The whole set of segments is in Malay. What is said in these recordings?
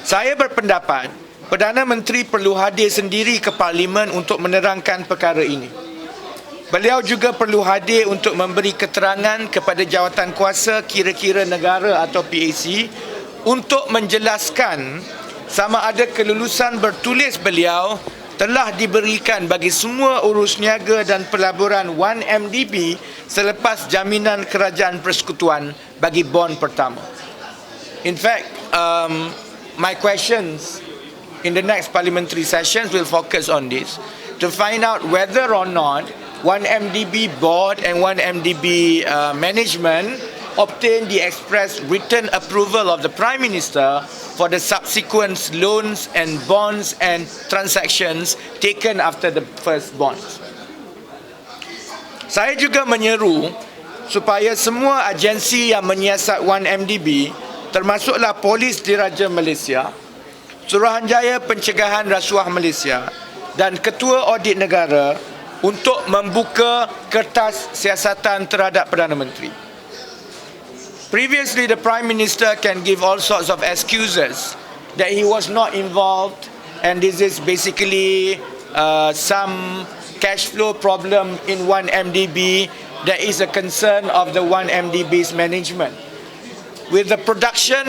Saya berpendapat Perdana Menteri perlu hadir sendiri ke Parlimen untuk menerangkan perkara ini. Beliau juga perlu hadir untuk memberi keterangan kepada jawatan kuasa kira-kira negara atau PAC untuk menjelaskan sama ada kelulusan bertulis beliau telah diberikan bagi semua urus niaga dan pelaburan 1MDB selepas jaminan kerajaan persekutuan bagi bond pertama. In fact, my questions in the next parliamentary sessions will focus on this to find out whether or not 1MDB board and 1MDB management obtain the express written approval of the Prime Minister for the subsequent loans and bonds and transactions taken after the first bonds. Saya juga menyeru supaya semua agensi yang menyiasat 1MDB, termasuklah Polis Diraja Malaysia, Suruhanjaya Pencegahan Rasuah Malaysia dan Ketua Audit Negara untuk membuka kertas siasatan terhadap Perdana Menteri. Previously, the Prime Minister can give all sorts of excuses that he was not involved and this is basically some cash flow problem in 1MDB that is a concern of the 1MDB's management. With the production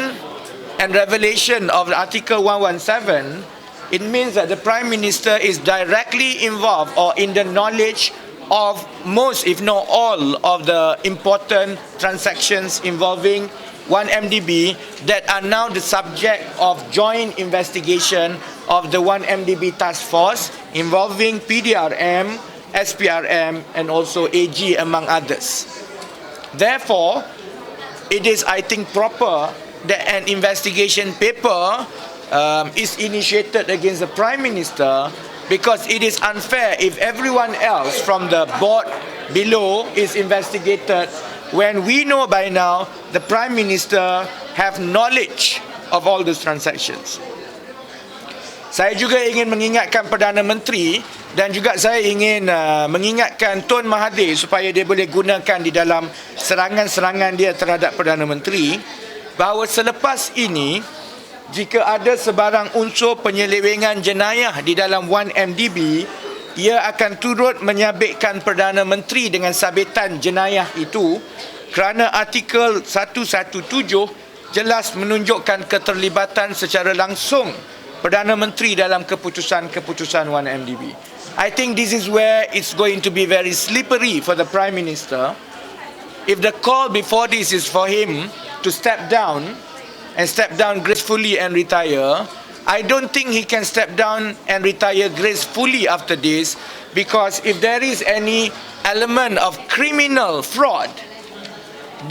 and revelation of Artikel 117, it means that the Prime Minister is directly involved or in the knowledge of most, if not all, of the important transactions involving 1MDB that are now the subject of joint investigation of the 1MDB task force involving PDRM, SPRM and also AG among others. Therefore, it is, I think, proper that an investigation paper is initiated against the Prime Minister, because it is unfair if everyone else from the board below is investigated when we know by now the Prime Minister have knowledge of all those transactions. Saya juga ingin mengingatkan Perdana Menteri dan juga saya ingin mengingatkan Tun Mahathir supaya dia boleh gunakan di dalam serangan-serangan dia terhadap Perdana Menteri bahawa selepas ini jika ada sebarang unsur penyelewengan jenayah di dalam 1MDB, ia akan turut menyabitkan Perdana Menteri dengan sabitan jenayah itu kerana Artikel 117 jelas menunjukkan keterlibatan secara langsung Perdana Menteri dalam keputusan-keputusan 1MDB. I think this is where it's going to be very slippery for the Prime Minister. If the call before this is for him to step down gracefully and retire, I don't think he can step down and retire gracefully after this, because if there is any element of criminal fraud,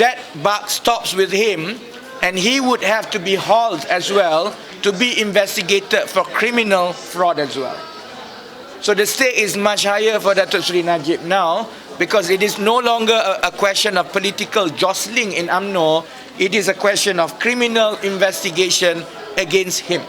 that buck stops with him and he would have to be hauled as well to be investigated for criminal fraud as well. So the stake is much higher for Datuk Seri Najib now, because it is no longer a question of political jostling in UMNO, it is a question of criminal investigation against him.